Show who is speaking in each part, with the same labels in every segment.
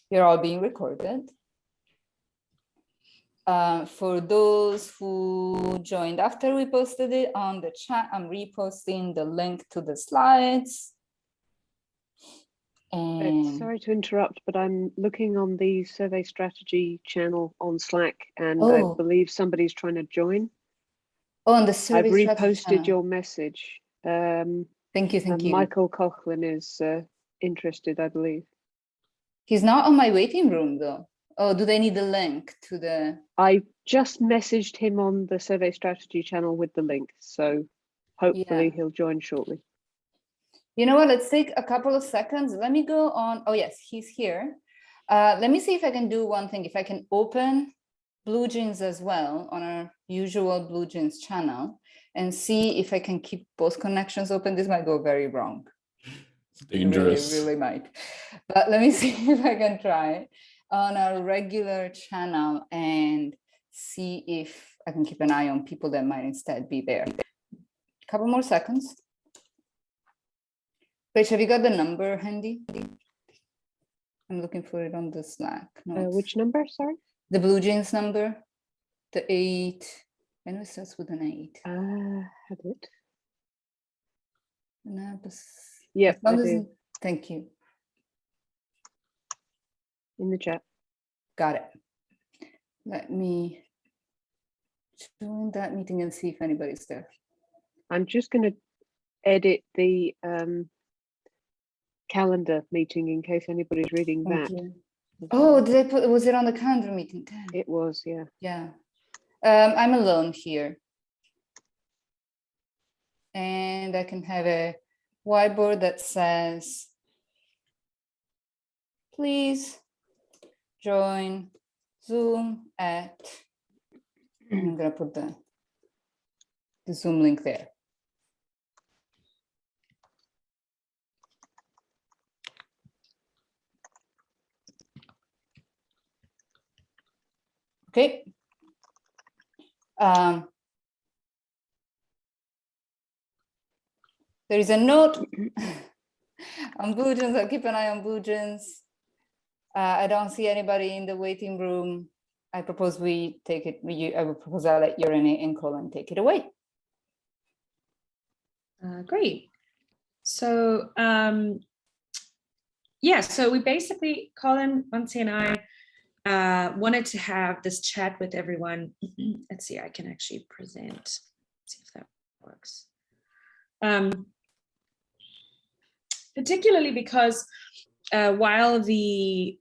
Speaker 1: You're all being recorded. For those who joined after we posted it on the chat, I'm reposting the link to the slides. And
Speaker 2: sorry to interrupt, but I'm looking on the survey strategy channel on Slack, and
Speaker 1: oh.
Speaker 2: I believe somebody's trying to join.
Speaker 1: Oh, on the survey
Speaker 2: I've reposted your message.
Speaker 1: Thank you, thank you.
Speaker 2: Michael Coughlin is interested, I believe.
Speaker 1: He's not on my waiting room though. Oh, do they need the link to the?
Speaker 2: I just messaged him on the survey strategy channel with the link, so hopefully he'll join shortly.
Speaker 1: You know what, let's take a couple of seconds. Let me go on. Oh yes, he's here. Let me see if I can do one thing. If I can open Blue Jeans as well on our usual Blue Jeans channel and see if I can keep both connections open. This might go very wrong.
Speaker 3: It's dangerous.
Speaker 1: It really might. But let me see if I can try on our regular channel and see if I can keep an eye on people that might instead be there. A couple more seconds. Rach, have you got the number handy? I'm looking for it on the Slack. No,
Speaker 2: which number, sorry?
Speaker 1: The Blue Jeans number, the 8. I know it starts with an 8.
Speaker 2: Have it.
Speaker 1: Yeah,
Speaker 2: I
Speaker 1: thank you.
Speaker 2: In the chat.
Speaker 1: Got it. Let me join that meeting and see if anybody's there.
Speaker 2: I'm just going to edit the calendar meeting in case anybody's reading that.
Speaker 1: Oh, did I put, was it on the calendar meeting? Damn.
Speaker 2: It was, yeah.
Speaker 1: Yeah. I'm alone here. And I can have a whiteboard that says, please join Zoom at, I'm going to put the Zoom link there. Okay. There is a note on Blue Jeans. I'll keep an eye on Blue Jeans. I don't see anybody in the waiting room. I propose we take it. I will propose I let Yorene and Colin take it away.
Speaker 4: Great. So yeah, so we basically, Colin, Monty, and I wanted to have this chat with everyone. Let's see, I can actually present. Let's see if that works. Particularly because while the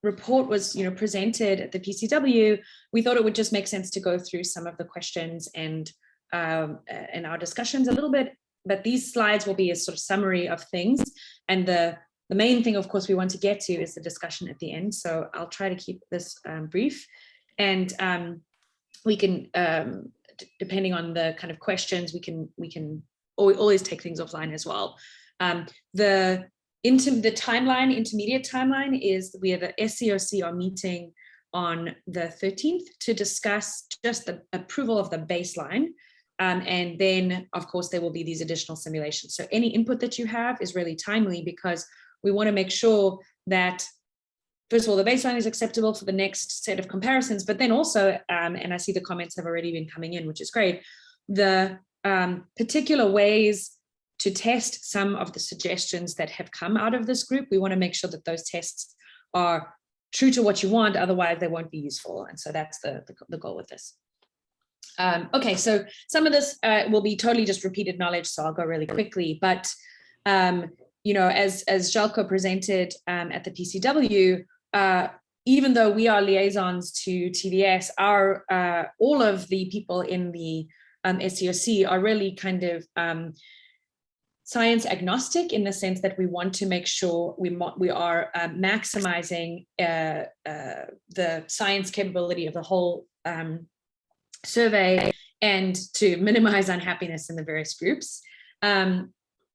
Speaker 4: report was, presented at the PCW, we thought it would just make sense to go through some of the questions and our discussions a little bit. But these slides will be a sort of summary of things, and the main thing, of course, we want to get to is the discussion at the end. So I'll try to keep this brief, and we can, depending on the kind of questions, we can always take things offline as well. The timeline, intermediate timeline, is we have a SCOC are meeting on the 13th to discuss just the approval of the baseline. And then, of course, there will be these additional simulations. So any input that you have is really timely, because we want to make sure that, first of all, the baseline is acceptable for the next set of comparisons, but then also, and I see the comments have already been coming in, which is great, the particular ways to test some of the suggestions that have come out of this group. We want to make sure that those tests are true to what you want, otherwise they won't be useful. And so that's the goal with this. Okay, so some of this will be totally just repeated knowledge, so I'll go really quickly. But as Željko presented at the PCW, even though we are liaisons to TVS, all of the people in the SCOC are really kind of science agnostic, in the sense that we want to make sure we are maximizing the science capability of the whole survey, and to minimize unhappiness in the various groups.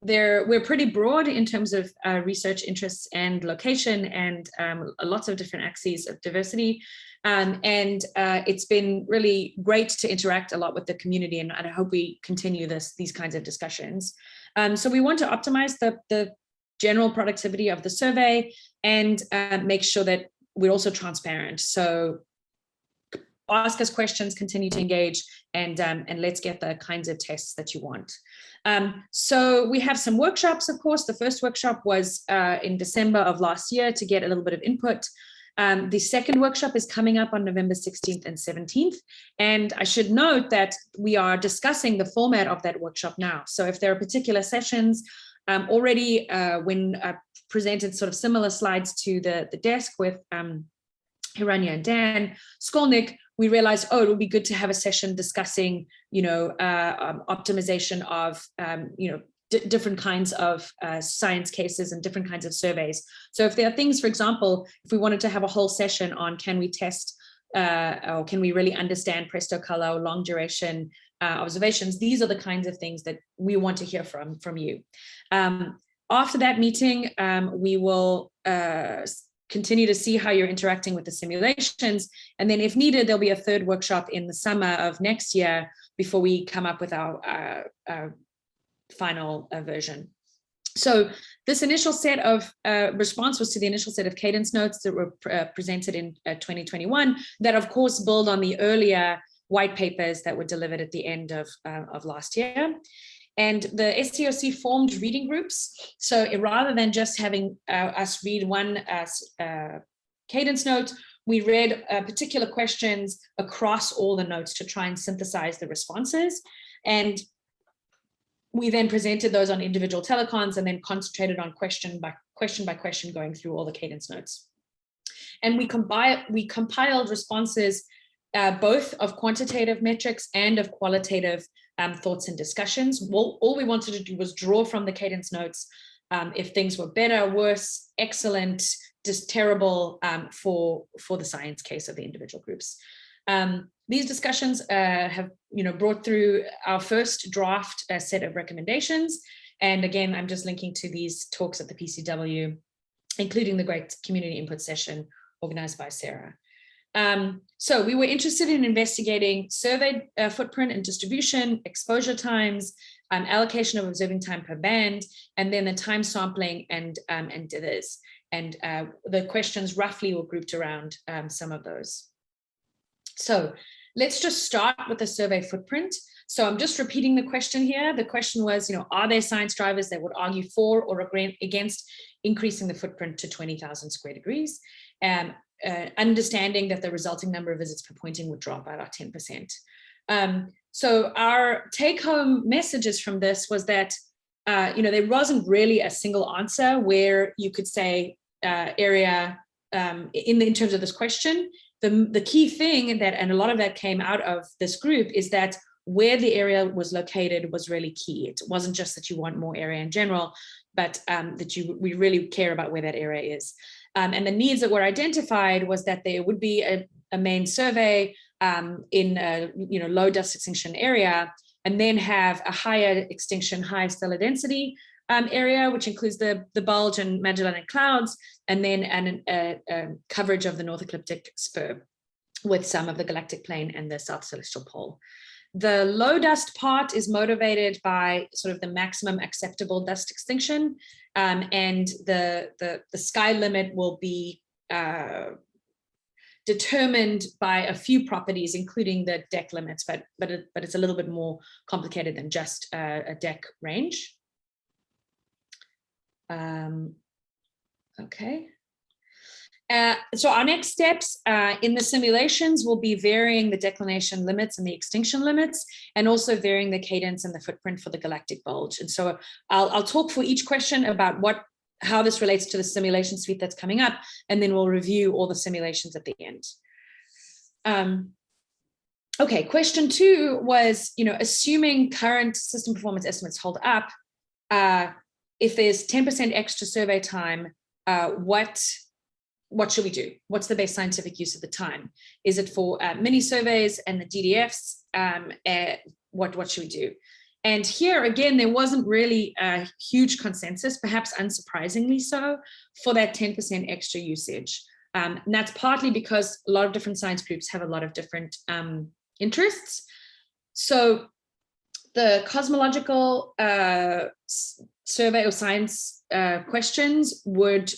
Speaker 4: We're pretty broad in terms of research interests and location, and lots of different axes of diversity. It's been really great to interact a lot with the community, and I hope we continue these kinds of discussions. So we want to optimize the general productivity of the survey, and make sure that we're also transparent. So ask us questions, continue to engage, and let's get the kinds of tests that you want. So we have some workshops, of course. The first workshop was in December of last year to get a little bit of input. The second workshop is coming up on November 16th and 17th. And I should note that we are discussing the format of that workshop now. So if there are particular sessions already, when I presented sort of similar slides to the desk with Hiranya and Dan Skolnick, we realized, oh, it would be good to have a session discussing, optimization of, different kinds of science cases and different kinds of surveys. So if there are things, for example, if we wanted to have a whole session on can we test or can we really understand presto color or long duration observations, these are the kinds of things that we want to hear from you. After that meeting, we will continue to see how you're interacting with the simulations. And then if needed, there'll be a third workshop in the summer of next year before we come up with our final version. So this initial set of response was to the initial set of cadence notes that were presented in 2021 that of course build on the earlier white papers that were delivered at the end of last year. And the SCOC formed reading groups. So rather than just having us read one cadence note, we read particular questions across all the notes to try and synthesize the responses. And we then presented those on individual telecons and then concentrated on question by question going through all the cadence notes. And we compiled responses both of quantitative metrics and of qualitative thoughts and discussions. All we wanted to do was draw from the cadence notes if things were better, worse, excellent, just terrible for the science case of the individual groups. These discussions have brought through our first draft set of recommendations. And again, I'm just linking to these talks at the PCW, including the great community input session organized by Sarah. So we were interested in investigating survey footprint and distribution, exposure times, allocation of observing time per band, and then the time sampling and dithers. And the questions roughly were grouped around some of those. So let's just start with the survey footprint. So I'm just repeating the question here. The question was, are there science drivers that would argue for or against increasing the footprint to 20,000 square degrees? Understanding that the resulting number of visits per pointing would drop by about 10%. So our take-home messages from this was that there wasn't really a single answer where you could say area in terms of this question. The key thing that, and a lot of that came out of this group, is that where the area was located was really key. It wasn't just that you want more area in general, but that we really care about where that area is. And the needs that were identified was that there would be a main survey in a low dust extinction area, and then have a higher extinction, high stellar density area, which includes the bulge and Magellanic clouds, and then coverage of the North Ecliptic spur with some of the galactic plane and the South Celestial Pole. The low dust part is motivated by sort of the maximum acceptable dust extinction, and the sky limit will be determined by a few properties, including the deck limits, but it's a little bit more complicated than just a deck range. Okay. So our next steps in the simulations will be varying the declination limits and the extinction limits, and also varying the cadence and the footprint for the galactic bulge. And so I'll talk for each question about how this relates to the simulation suite that's coming up, and then we'll review all the simulations at the end. Okay, question 2 was, assuming current system performance estimates hold up, if there's 10% extra survey time, what should we do? What's the best scientific use of the time? Is it for mini surveys and the DDFs? What should we do? And here, again, there wasn't really a huge consensus, perhaps unsurprisingly so, for that 10% extra usage. And that's partly because a lot of different science groups have a lot of different interests. So the cosmological survey or science questions would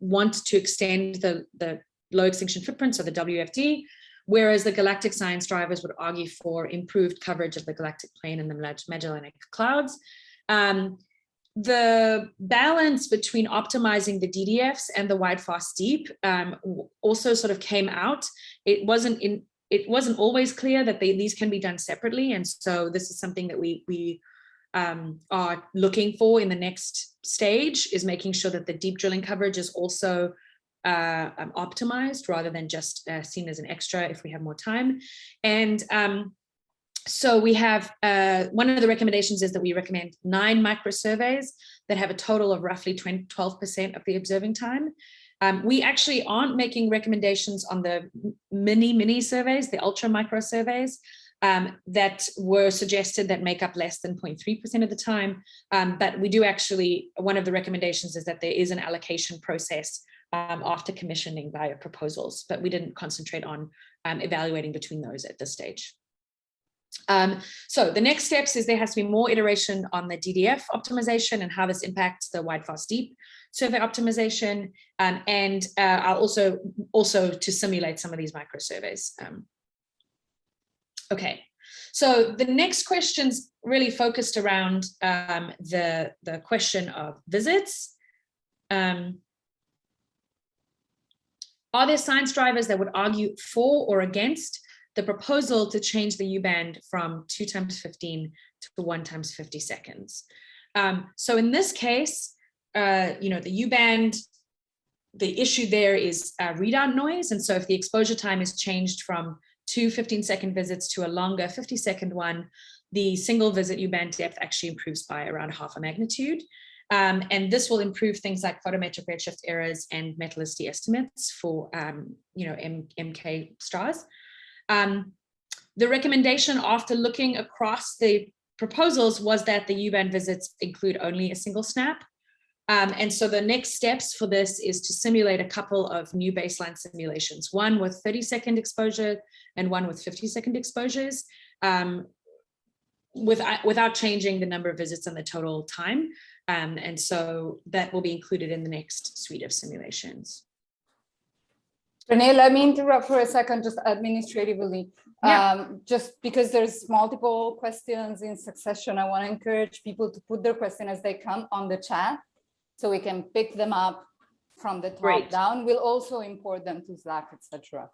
Speaker 4: want to extend the low extinction footprint, so the WFD, whereas the galactic science drivers would argue for improved coverage of the galactic plane and the Magellanic Clouds. The balance between optimizing the DDFs and the wide, fast, deep also sort of came out. It wasn't always clear that these can be done separately, and so this is something that we are looking for in the next stage, is making sure that the deep drilling coverage is also optimized rather than just seen as an extra if we have more time. And so we have, one of the recommendations is that we recommend 9 micro surveys that have a total of roughly 12% of the observing time. We actually aren't making recommendations on the mini surveys, the ultra micro surveys that were suggested that make up less than 0.3% of the time. But we do actually, one of the recommendations is that there is an allocation process after commissioning via proposals, but we didn't concentrate on evaluating between those at this stage. So the next steps is there has to be more iteration on the DDF optimization and how this impacts the wide, fast, deep survey optimization, and I'll also to simulate some of these micro surveys. Okay, so the next questions really focused around the question of visits. Are there science drivers that would argue for or against the proposal to change the U-band from 2 × 15 to 1 × 50 seconds? So in this case, the U-band, the issue there is readout noise. And so if the exposure time is changed from 2 15-second visits to a longer 50-second one, the single visit U-band depth actually improves by around half a magnitude. And this will improve things like photometric redshift errors and metal ST estimates for MK stars. The recommendation after looking across the proposals was that the U-band visits include only a single snap. And so the next steps for this is to simulate a couple of new baseline simulations, one with 30-second exposure and one with 50-second exposures, without changing the number of visits and the total time. And so that will be included in the next suite of simulations.
Speaker 1: Renee, let me interrupt for a second, just administratively. Yeah. Just because there's multiple questions in succession, I want to encourage people to put their question as they come on the chat, so we can pick them up from the top down. We'll also import them to Slack, etc.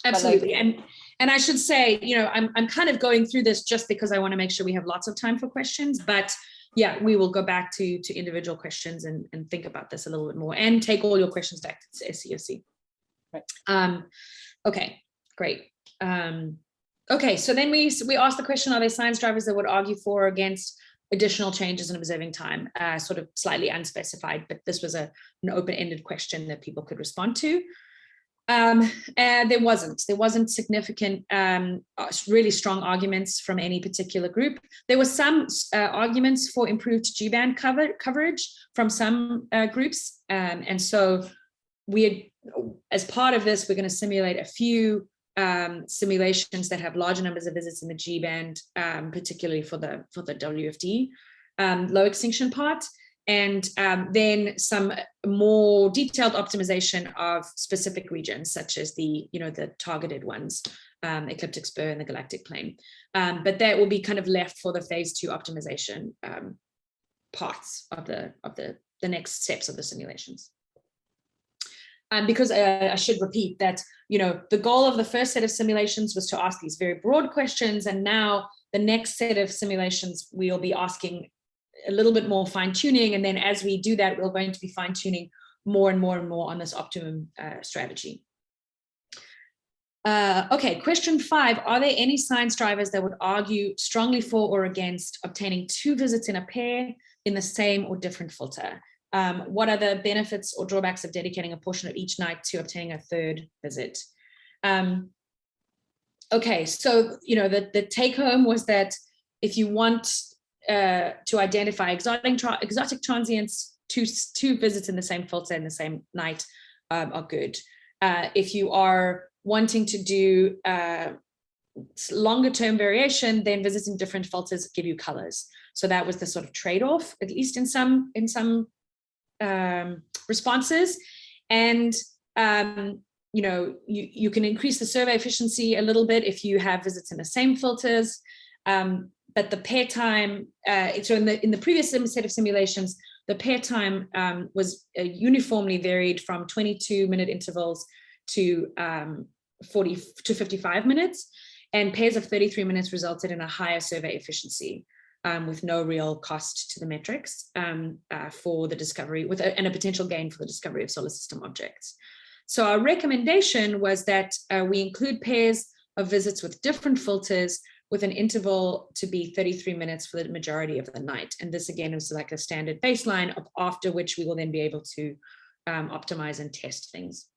Speaker 4: Absolutely. And I should say, I'm kind of going through this just because I want to make sure we have lots of time for questions, but yeah, we will go back to individual questions and think about this a little bit more and take all your questions back to SCOC. Right. Okay, great. Okay, so then we asked the question, are there science drivers that would argue for or against additional changes in observing time? Sort of slightly unspecified, but this was an open-ended question that people could respond to. And there wasn't significant, really strong arguments from any particular group. There were some arguments for improved G-band coverage from some groups. And so as part of this, we're going to simulate a few simulations that have larger numbers of visits in the G-band, particularly for the WFD low extinction part. And then some more detailed optimization of specific regions, such as the targeted ones, ecliptic spur and the galactic plane. But that will be kind of left for the phase 2 optimization parts of the next steps of the simulations. Because I should repeat that, the goal of the first set of simulations was to ask these very broad questions, and now the next set of simulations we'll be asking a little bit more fine tuning. And then as we do that, we're going to be fine tuning more and more and more on this optimum strategy. Okay, question 5, are there any science drivers that would argue strongly for or against obtaining 2 visits in a pair in the same or different filter? What are the benefits or drawbacks of dedicating a portion of each night to obtaining a 3rd visit? Okay, so the take home was that if you want to identify exotic transients, two visits in the same filter in the same night are good. If you are wanting to do longer term variation, then visiting different filters give you colors. So that was the sort of trade-off, at least in some responses. And you know, you can increase the survey efficiency a little bit if you have visits in the same filters. But the pair time, so in the previous set of simulations, the pair time was uniformly varied from 22-minute intervals to 40 to 55 minutes, and pairs of 33 minutes resulted in a higher survey efficiency with no real cost to the metrics for the discovery, and a potential gain for the discovery of solar system objects. So our recommendation was that we include pairs of visits with different filters with an interval to be 33 minutes for the majority of the night. And this again is like a standard baseline, after which we will then be able to optimize and test things.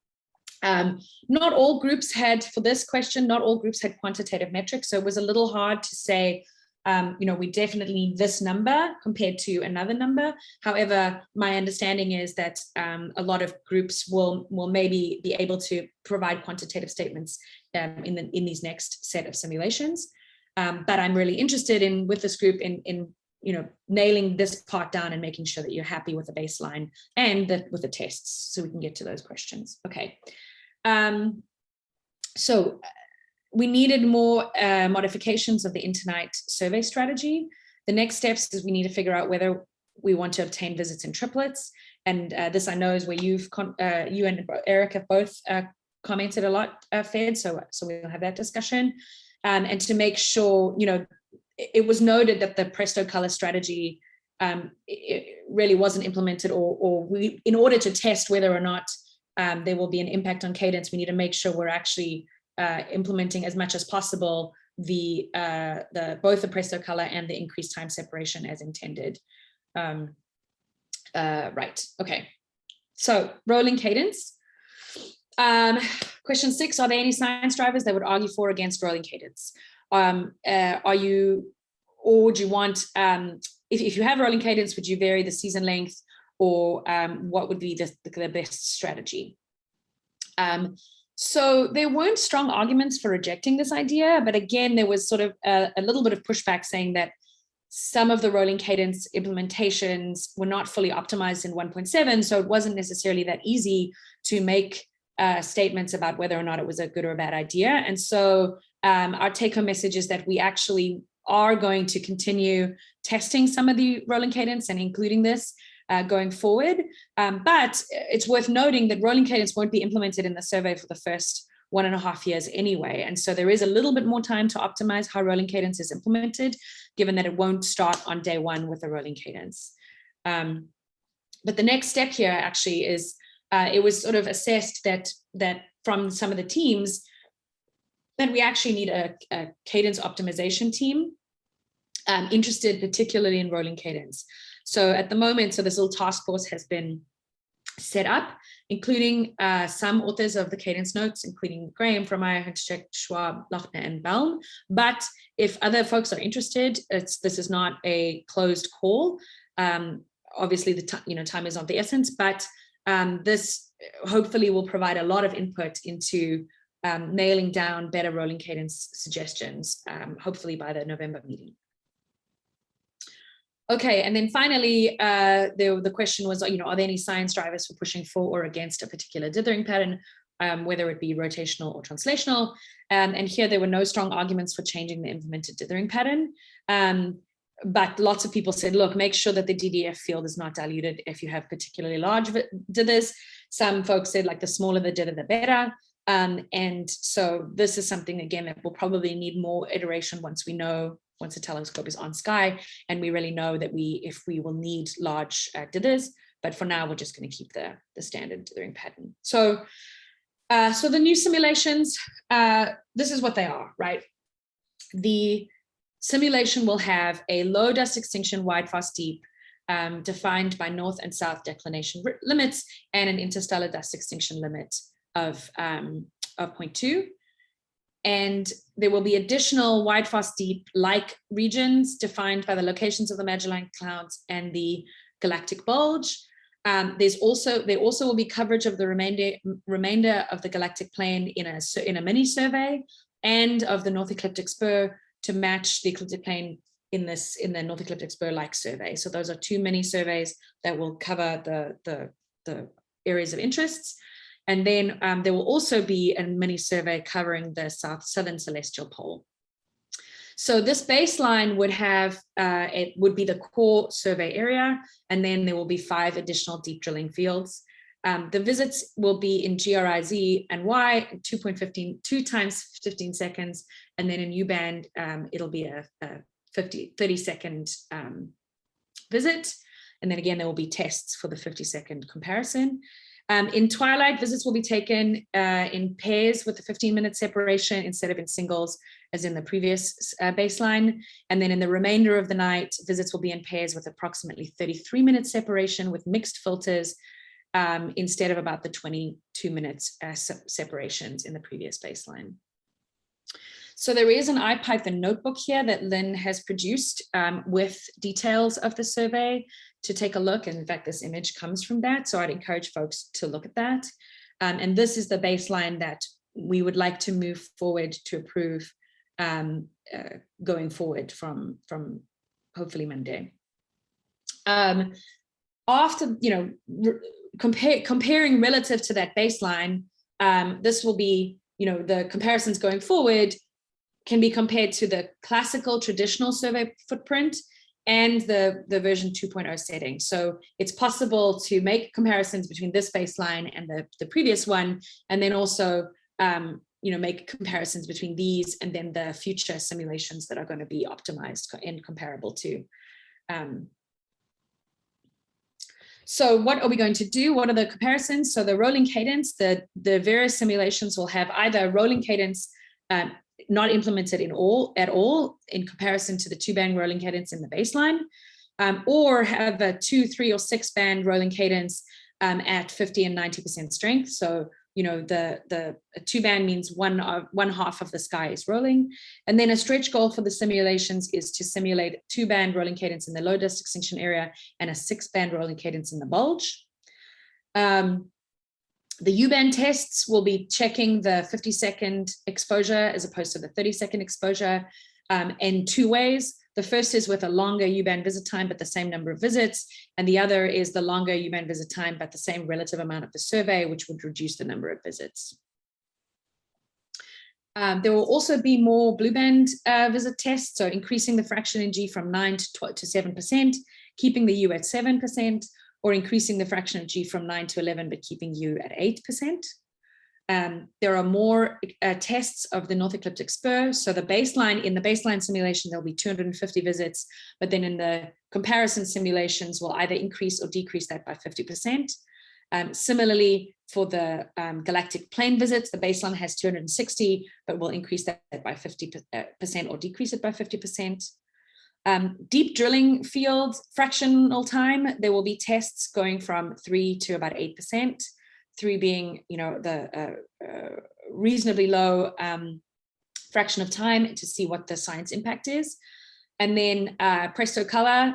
Speaker 4: Not all groups had, for this question, not all groups had quantitative metrics. So it was a little hard to say, you know, we definitely need this number compared to another number. However, my understanding is that a lot of groups will maybe be able to provide quantitative statements in these next set of simulations. But I'm really interested in, with this group, in you know, nailing this part down and making sure that you're happy with the baseline and with the tests, so we can get to those questions. Okay. So we needed more modifications of the internight survey strategy. The next steps is we need to figure out whether we want to obtain visits in triplets. And this I know is where you and Eric have both commented a lot, Fed, so we'll have that discussion. And to make sure, you know, it was noted that the Presto color strategy it really wasn't implemented, or we, in order to test whether or not there will be an impact on cadence, we need to make sure we're actually implementing as much as possible both the Presto color and the increased time separation as intended. Right, okay. So rolling cadence. Question 6, are there any science drivers that would argue for or against rolling cadence? Are you, or would you want, if you have rolling cadence, would you vary the season length, or what would be the best strategy? So there weren't strong arguments for rejecting this idea, but again, there was sort of a little bit of pushback saying that some of the rolling cadence implementations were not fully optimized in 1.7, so it wasn't necessarily that easy to make statements about whether or not it was a good or a bad idea. And so our take-home message is that we actually are going to continue testing some of the rolling cadence and including this going forward. But it's worth noting that rolling cadence won't be implemented in the survey for the first 1.5 years anyway. And so there is a little bit more time to optimize how rolling cadence is implemented, given that it won't start on day one with a rolling cadence. But the next step here actually is, it was sort of assessed that from some of the teams that we actually need a cadence optimization team interested particularly in rolling cadence. So at the moment, so this little task force has been set up, including some authors of the cadence notes, including Graham, Frommeyer, Hunchek, Schwab, Lochner, and Baum. But if other folks are interested, this is not a closed call. Obviously, time is of the essence, but this hopefully will provide a lot of input into nailing down better rolling cadence suggestions, hopefully by the November meeting. Okay, and then finally, the question was, are there any science drivers for pushing for or against a particular dithering pattern, whether it be rotational or translational? And here there were no strong arguments for changing the implemented dithering pattern. But lots of people said, look, make sure that the DDF field is not diluted if you have particularly large dithers. Some folks said, like, the smaller the dither, the better. And so this is something, again, that will probably need more iteration once the telescope is on sky, and we really know that if we will need large dithers. But for now, we're just going to keep the standard dithering pattern. So the new simulations, this is what they are, right? The simulation will have a low dust extinction wide, fast, deep, defined by north and south declination limits, and an interstellar dust extinction limit of 0.2. And there will be additional wide, fast, deep like regions defined by the locations of the Magellan Clouds and the galactic bulge. There also will be coverage of the remainder of the galactic plane in a mini survey, and of the North Ecliptic Spur to match the ecliptic plane in the North Ecliptic Spur-like survey. So those are 2 mini surveys that will cover the areas of interests. And then there will also be a mini survey covering the southern celestial pole. So this baseline would have, it would be the core survey area, and then there will be 5 additional deep drilling fields. The visits will be in GRIZ and Y, 2 times 15 seconds, and then in U-band, it'll be a 30-second visit. And then again, there will be tests for the 50-second comparison. In twilight, visits will be taken in pairs with a 15-minute separation instead of in singles, as in the previous baseline. And then in the remainder of the night, visits will be in pairs with approximately 33-minute separation with mixed filters, instead of about the 22 minutes separations in the previous baseline. So there is an IPython notebook here that Lynn has produced with details of the survey to take a look. And in fact, this image comes from that. So I'd encourage folks to look at that. And this is the baseline that we would like to move forward to approve going forward from hopefully Monday. After, comparing relative to that baseline, this will be, the comparisons going forward can be compared to the classical traditional survey footprint and the version 2.0 setting. So it's possible to make comparisons between this baseline and the previous one, and then also make comparisons between these and then the future simulations that are going to be optimized and comparable to. So what are we going to do? What are the comparisons? So the rolling cadence, the various simulations will have either rolling cadence not implemented at all in comparison to the 2-band rolling cadence in the baseline, or have a 2, 3, or 6-band rolling cadence at 50 and 90% strength. So the 2-band means one half of the sky is rolling. And then a stretch goal for the simulations is to simulate 2-band rolling cadence in the low dust extinction area and a 6-band rolling cadence in the bulge. The U-band tests will be checking the 50-second exposure as opposed to the 30-second exposure in 2 ways. The first is with a longer U-band visit time, but the same number of visits. And the other is the longer U-band visit time, but the same relative amount of the survey, which would reduce the number of visits. There will also be more blue band visit tests, so increasing the fraction in G from 9 to 7%, keeping the U at 7%, or increasing the fraction of G from 9 to 11, but keeping U at 8%. There are more tests of the North Ecliptic Spur. So in the baseline simulation, there'll be 250 visits, but then in the comparison simulations, we'll either increase or decrease that by 50%. Similarly, for the galactic plane visits, the baseline has 260, but we'll increase that by 50% or decrease it by 50%. Deep drilling fields, fractional time, there will be tests going from 3 to about 8%, 3 being, the reasonably low fraction of time to see what the science impact is. And then presto color,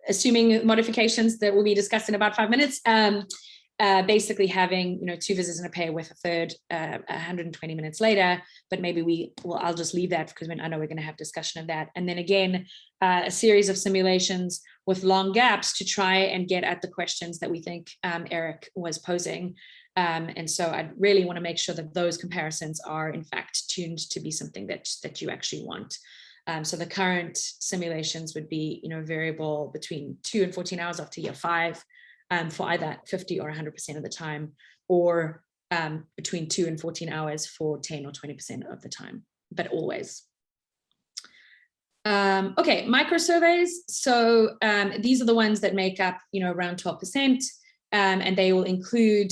Speaker 4: assuming modifications that will be discussed in about 5 minutes, basically having 2 visits in a pair with a third 120 minutes later, but maybe I'll just leave that because I know we're going to have discussion of that. And then again, a series of simulations with long gaps to try and get at the questions that we think Eric was posing. And so I really want to make sure that those comparisons are in fact tuned to be something that you actually want. So the current simulations would be variable between 2 and 14 hours after year 5. For either 50 or 100% of the time, or between 2 and 14 hours for 10 or 20% of the time, but always. Okay, micro surveys. So these are the ones that make up, around 12%, and they will include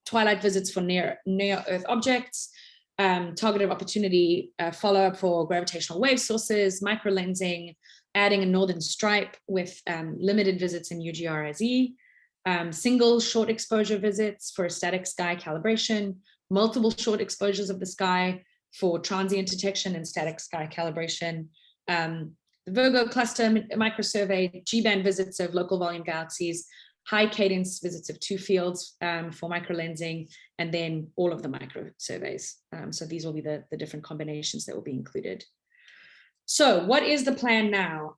Speaker 4: twilight visits for near Earth objects, targeted opportunity follow-up for gravitational wave sources, micro lensing, adding a northern stripe with limited visits in UGRIZ, single short exposure visits for static sky calibration, multiple short exposures of the sky for transient detection and static sky calibration, the Virgo cluster microsurvey, G-band visits of local volume galaxies high cadence visits of 2 fields for microlensing, and then all of the micro surveys. So these will be the different combinations that will be included. So what is the plan now?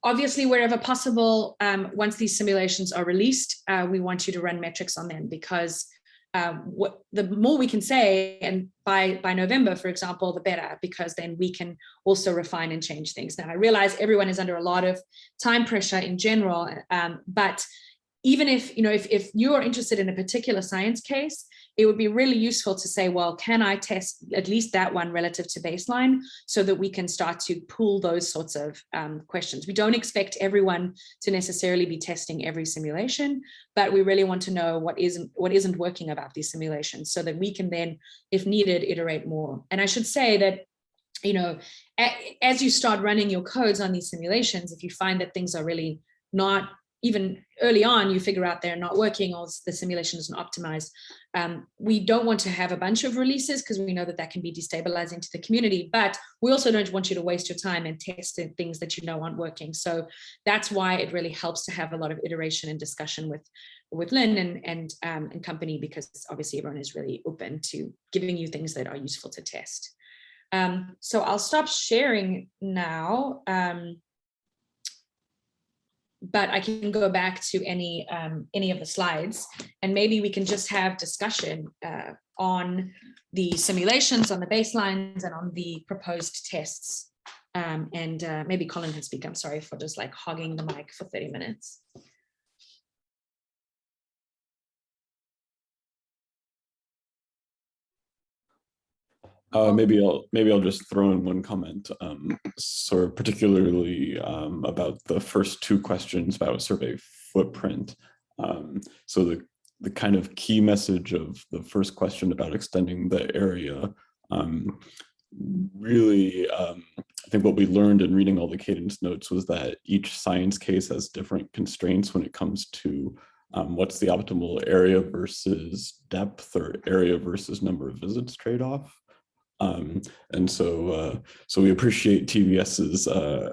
Speaker 4: Obviously, wherever possible, once these simulations are released, we want you to run metrics on them, because the more we can say, and by November, for example, the better, because then we can also refine and change things. Now, I realize everyone is under a lot of time pressure in general, but even if you are interested in a particular science case, it would be really useful to say, well, can I test at least that one relative to baseline, so that we can start to pool those sorts of questions. We don't expect everyone to necessarily be testing every simulation, but we really want to know what isn't working about these simulations, so that we can then, if needed, iterate more. And I should say that, as you start running your codes on these simulations, if you find that things are really not, even early on, you figure out they're not working or the simulation isn't optimized, we don't want to have a bunch of releases, because we know that that can be destabilizing to the community, but we also don't want you to waste your time and test things that you know aren't working. So that's why it really helps to have a lot of iteration and discussion with Lynn and company, because obviously everyone is really open to giving you things that are useful to test. So I'll stop sharing now. But I can go back to any of the slides, and maybe we can just have discussion on the simulations, on the baselines, and on the proposed tests. And maybe Colin can speak. I'm sorry for just like hogging the mic for 30 minutes.
Speaker 3: Maybe I'll just throw in one comment, sort of particularly about the first 2 questions about survey footprint. So the kind of key message of the first question about extending the area, really, I think what we learned in reading all the cadence notes was that each science case has different constraints when it comes to what's the optimal area versus depth, or area versus number of visits trade-off. And so we appreciate TVS's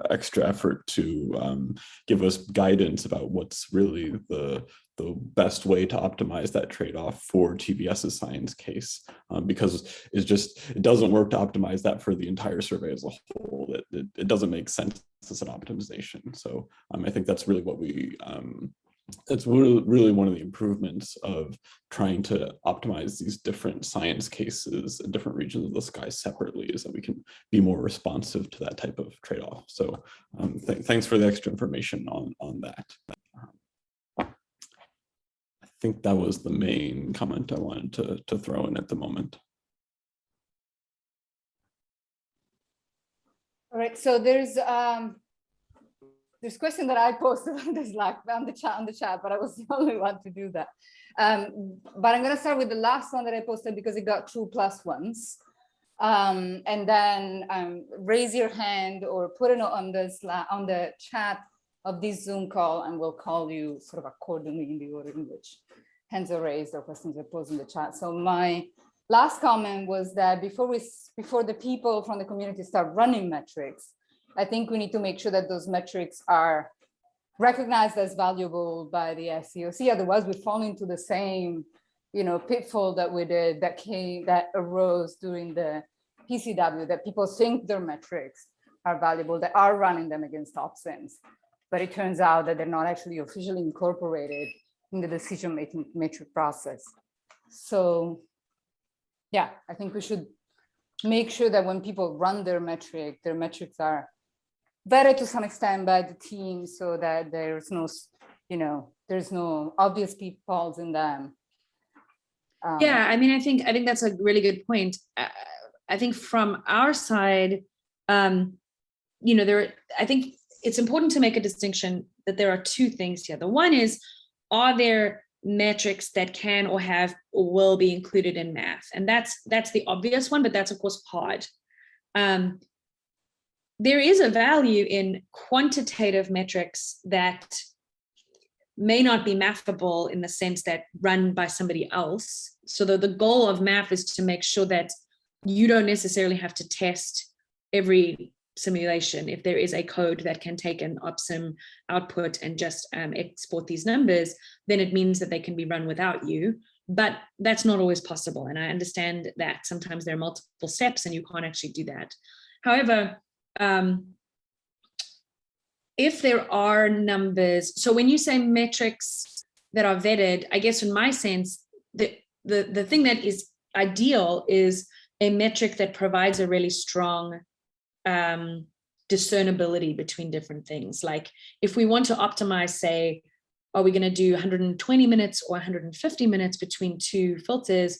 Speaker 3: extra effort to give us guidance about what's really the best way to optimize that trade-off for TVS's science case, because it doesn't work to optimize that for the entire survey as a whole. It doesn't make sense as an optimization. So I think that's really what that's really one of the improvements of trying to optimize these different science cases in different regions of the sky separately, is that we can be more responsive to that type of trade-off. So thanks for the extra information on that. I think that was the main comment I wanted to throw in at the moment.
Speaker 1: All right, so there's question that I posted on the Slack, on the chat, but I was the only one to do that. But I'm going to start with the last one that I posted, because it got 2 plus ones. And then raise your hand or put it on the chat of this Zoom call, and we'll call you sort of accordingly in the order in which hands are raised or questions are posed in the chat. So my last comment was that before the people from the community start running metrics, I think we need to make sure that those metrics are recognized as valuable by the SCOC. Otherwise, we fall into the same, pitfall that we did, that arose during the PCW, that people think their metrics are valuable, they are running them against opsins, but it turns out that they're not actually officially incorporated in the decision-making metric process. So, yeah, I think we should make sure that when people run their metrics are vetted to some extent by the team, so that there's no, there's no obvious pitfalls in them.
Speaker 4: Yeah, I mean, I think that's a really good point. I think from our side, I think it's important to make a distinction that there are 2 things here. The one is, are there metrics that can or have or will be included in math? And that's the obvious one, but that's of course hard. There is a value in quantitative metrics that may not be mathable in the sense that run by somebody else. So the goal of math is to make sure that you don't necessarily have to test every simulation. If there is a code that can take an OpSim output and just export these numbers, then it means that they can be run without you. But that's not always possible. And I understand that sometimes there are multiple steps and you can't actually do that. However, if there are numbers, so when you say metrics that are vetted, I guess in my sense, the thing that is ideal is a metric that provides a really strong discernibility between different things. Like if we want to optimize, say, are we going to do 120 minutes or 150 minutes between two filters?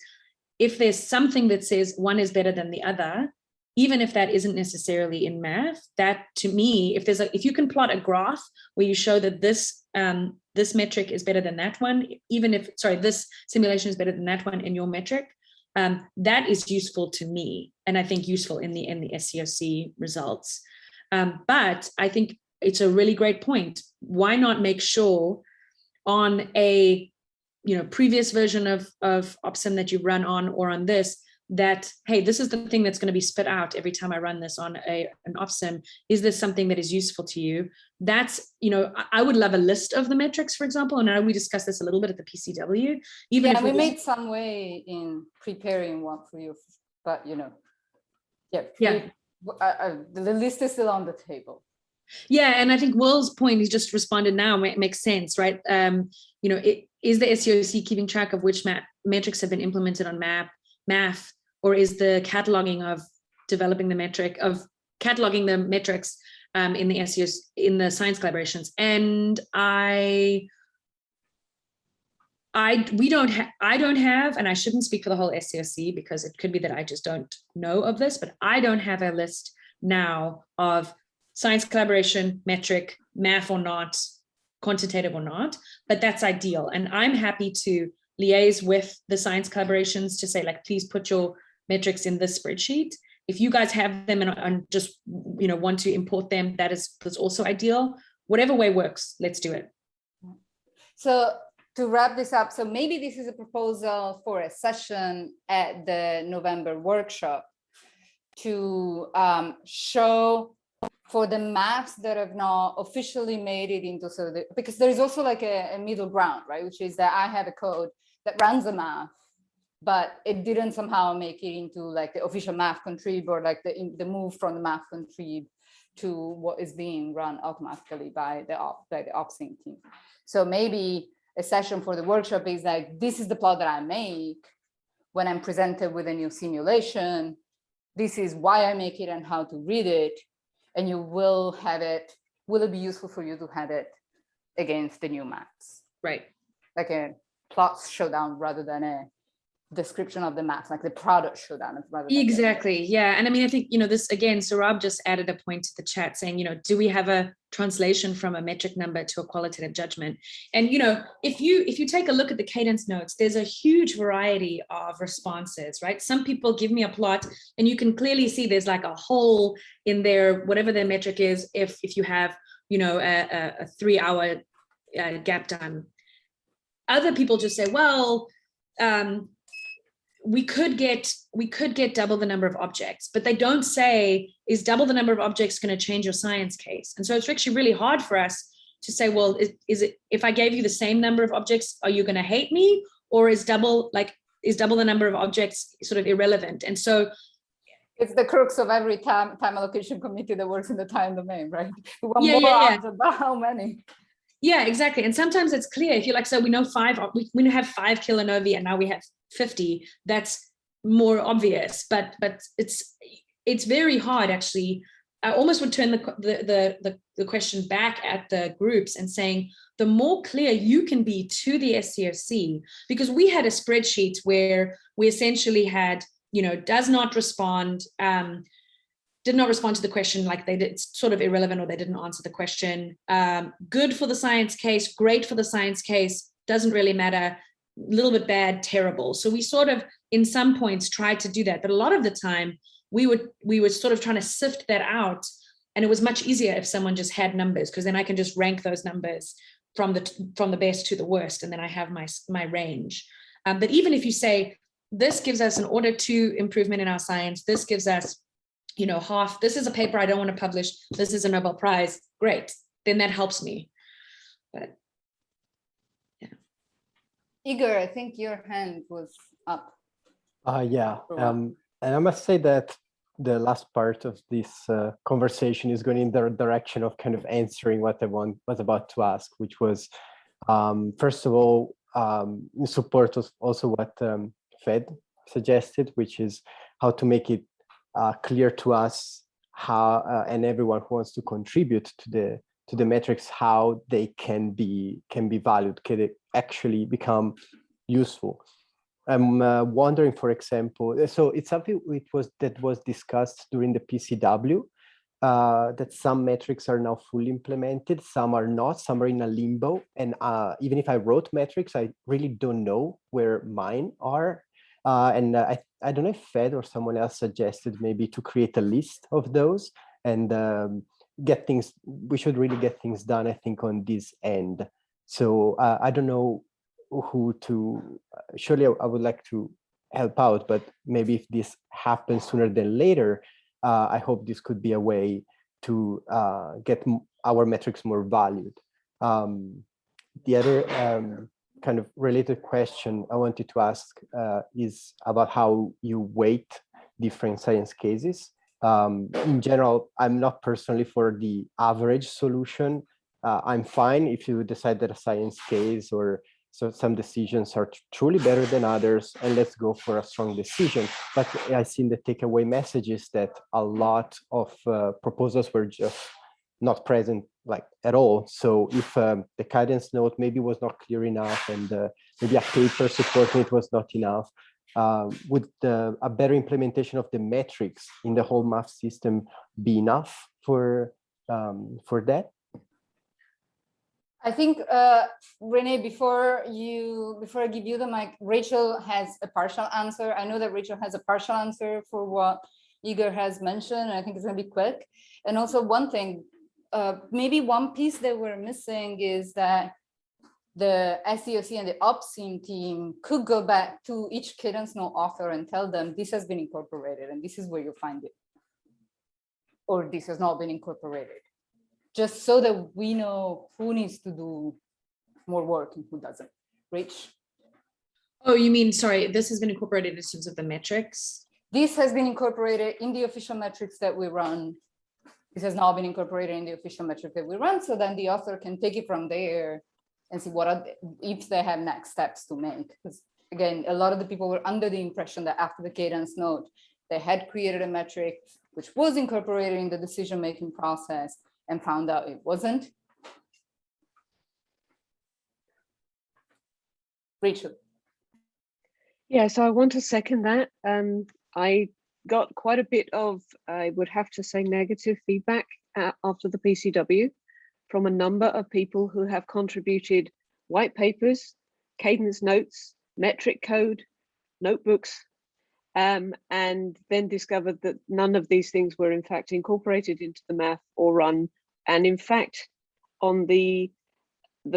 Speaker 4: If there's something that says one is better than the other, even if that isn't necessarily in math, that to me, if you can plot a graph where you show that this metric is better than that one, even if, sorry, this simulation is better than that one in your metric, that is useful to me, and I think useful in the SCOC results. But I think it's a really great point. Why not make sure on a previous version of OpSim that you run on, or on this, that, hey, this is the thing that's going to be spit out every time I run this on an OpSim. Is this something that is useful to you? That's, I would love a list of the metrics, for example. And I know we discussed this a little bit at the PCW. Even if
Speaker 1: we made some way in preparing one for you, but the list is still on the table.
Speaker 4: Yeah, and I think Will's point, he's just responded now, makes sense, right? Is the SCOC keeping track of which metrics have been implemented on math, or is the cataloging of developing the metric of cataloging the metrics in the SCOC, in the science collaborations? And I don't have, and I shouldn't speak for the whole SCOC because it could be that I just don't know of this, but I don't have a list now of science collaboration metric, math or not, quantitative or not, but that's ideal. And I'm happy to liaise with the science collaborations to say, like, please put your metrics in this spreadsheet. If you guys have them and just want to import them, that's also ideal. Whatever way works, let's do it.
Speaker 1: So to wrap this up, so maybe this is a proposal for a session at the November workshop to show for the maps that have not officially made it into, because there is also like a middle ground, right? Which is that I have a code that runs the math, but it didn't somehow make it into like the official math contrib, or like the move from the math contrib to what is being run automatically by the OpSim team. So maybe a session for the workshop is like, this is the plot that I make when I'm presented with a new simulation. This is why I make it and how to read it. And you will have it, will it be useful for you to have it against the new maps?
Speaker 4: Right.
Speaker 1: Like a plot showdown rather than a description of the maps, like the product showdown.
Speaker 4: Exactly, yeah. And I mean, I think, this again, Saurabh just added a point to the chat saying, do we have a translation from a metric number to a qualitative judgment? And, if you take a look at the cadence notes, there's a huge variety of responses, right? Some people give me a plot and you can clearly see there's like a hole in there, whatever their metric is, if you have, a 3-hour gap time. Other people just say, well, we could get double the number of objects, but they don't say, is double the number of objects going to change your science case? And so it's actually really hard for us to say, well, is it, if I gave you the same number of objects, are you going to hate me? Or is double the number of objects sort of irrelevant? And so
Speaker 1: it's the crux of every time allocation committee that works in the time domain, right? We want more odds about how many.
Speaker 4: Yeah, exactly. And sometimes it's clear, if you like, so we know we have 5 kilonovae and now we have 50, that's more obvious, but it's very hard, actually. I almost would turn the question back at the groups and saying, the more clear you can be to the SCOC, because we had a spreadsheet where we essentially had, does not respond, did not respond to the question, like it's sort of irrelevant, or they didn't answer the question. Good for the science case, great for the science case, doesn't really matter, little bit bad, terrible. So we sort of, in some points, tried to do that, but a lot of the time we were sort of trying to sift that out, and it was much easier if someone just had numbers, because then I can just rank those numbers from the best to the worst, and then I have my range. But even if you say, this gives us an order 2 improvement in our science, this gives us you know, half, this is a paper I don't want to publish, this is a Nobel Prize, great, then that helps me. But
Speaker 1: Igor, I think your hand was up.
Speaker 5: Yeah, and I must say that the last part of this conversation is going in the direction of kind of answering what I was about to ask, which was, first of all, in support of also what Fed suggested, which is how to make it clear to us how and everyone who wants to contribute to the metrics, how they can be valued, can they actually become useful. I'm wondering, for example, so it's something that was discussed during the PCW, that some metrics are now fully implemented, some are not, some are in a limbo. And even if I wrote metrics, I really don't know where mine are. And I don't know if Fed or someone else suggested maybe to create a list of those and get things, we should really get things done, I think, on this end. So I don't know who to, surely I would like to help out, but maybe if this happens sooner than later, I hope this could be a way to get our metrics more valued. The other kind of related question I wanted to ask is about how you weight different science cases. In general, I'm not personally for the average solution. I'm fine if you decide that a science case or so some decisions are truly better than others, and let's go for a strong decision. But I've seen the takeaway messages that a lot of proposals were just not present, like at all. So if the guidance note maybe was not clear enough, and maybe a paper supporting it was not enough, would a better implementation of the metrics in the whole math system be enough for that?
Speaker 1: I think, Renee, before I give you the mic, Rachel has a partial answer. I know that Rachel has a partial answer for what Igor has mentioned, and I think it's going to be quick. And also one thing, maybe one piece that we're missing is that the SCOC and the Opsim team could go back to each cadence note author and tell them this has been incorporated and this is where you'll find it, or this has not been incorporated, just so that we know who needs to do more work and who doesn't. Rich?
Speaker 4: Oh, you mean, sorry, this has been incorporated in terms of the metrics?
Speaker 1: This has been incorporated in the official metrics that we run. This has not been incorporated in the official metric that we run, so then the author can take it from there and see if they have next steps to make. Because again, a lot of the people were under the impression that after the cadence note, they had created a metric which was incorporated in the decision-making process, and found out it wasn't. Rachel.
Speaker 2: Yeah, so I want to second that. I got quite a bit of, I would have to say, negative feedback after the PCW from a number of people who have contributed white papers, cadence notes, metric code, notebooks, and then discovered that none of these things were in fact incorporated into the math or run. And in fact, on the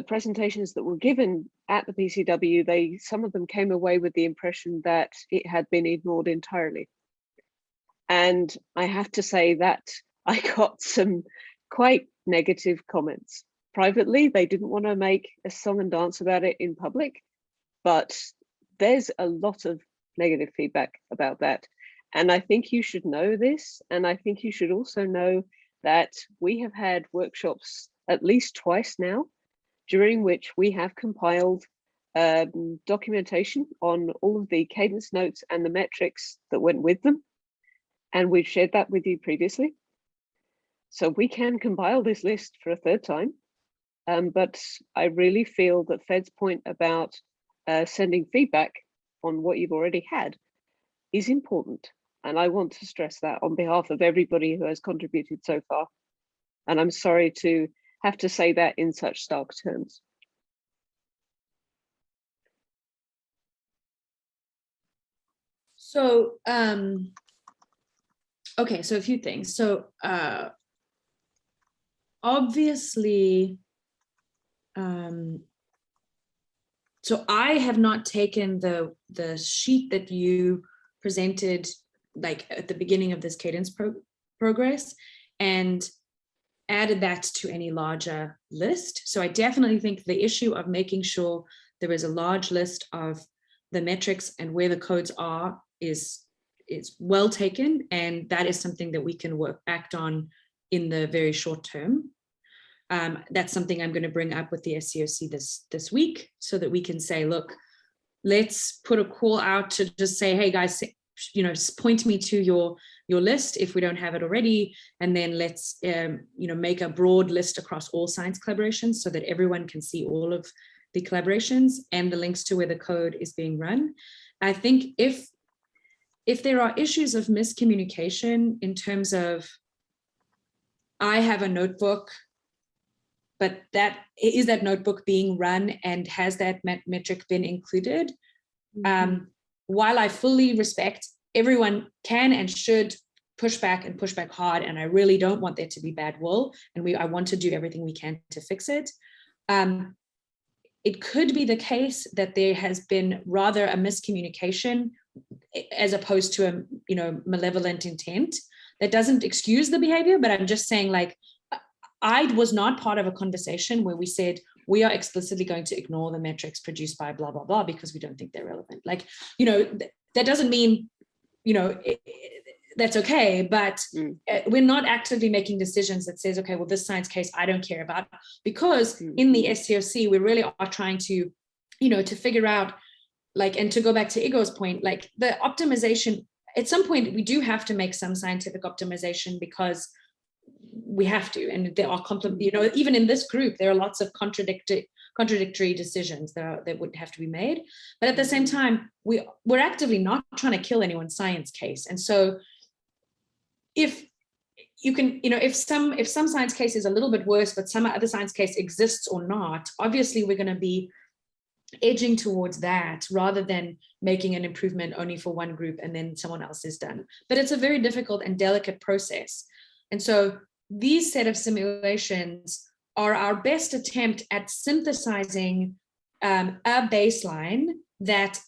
Speaker 2: presentations that were given at the PCW, some of them came away with the impression that it had been ignored entirely. And I have to say that I got some quite negative comments. Privately, they didn't want to make a song and dance about it in public, but there's a lot of negative feedback about that. And I think you should know this. And I think you should also know that we have had workshops at least twice now, during which we have compiled documentation on all of the cadence notes and the metrics that went with them. And we've shared that with you previously. So we can compile this list for a third time. But I really feel that Fed's point about sending feedback on what you've already had is important. And I want to stress that on behalf of everybody who has contributed so far. And I'm sorry to have to say that in such stark terms.
Speaker 4: So, okay, so a few things. So obviously, so I have not taken the sheet that you presented like at the beginning of this cadence progress, and added that to any larger list. So I definitely think the issue of making sure there is a large list of the metrics and where the codes are is well taken, and that is something that we can act on in the very short term. That's something I'm going to bring up with the SCOC this week, so that we can say, look, let's put a call out to just say, hey guys, you know, point me to your list if we don't have it already, and then let's you know, make a broad list across all science collaborations so that everyone can see all of the collaborations and the links to where the code is being run. I think if there are issues of miscommunication in terms of, I have a notebook, but that notebook being run and has that metric been included? While I fully respect everyone can and should push back and push back hard, and I really don't want there to be bad will, and I want to do everything we can to fix it. It could be the case that there has been rather a miscommunication as opposed to a, you know, malevolent intent. That doesn't excuse the behavior, but I'm just saying, like, I was not part of a conversation where we said we are explicitly going to ignore the metrics produced by blah, blah, blah, because we don't think they're relevant. Like, you know, that doesn't mean, you know, that's okay, but we're not actively making decisions that says, okay, well, this science case I don't care about, because in the SCOC, we really are trying to, you know, to figure out, like, and to go back to Igor's point, like the optimization, at some point we do have to make some scientific optimization because we have to, and there are, you know, even in this group, there are lots of contradictory decisions that would have to be made. But at the same time, we're actively not trying to kill anyone's science case. And so if you can, you know, if some science case is a little bit worse, but some other science case exists or not, obviously we're going to be edging towards that rather than making an improvement only for one group and then someone else is done. But it's a very difficult and delicate process. And so these set of simulations are our best attempt at synthesizing a baseline that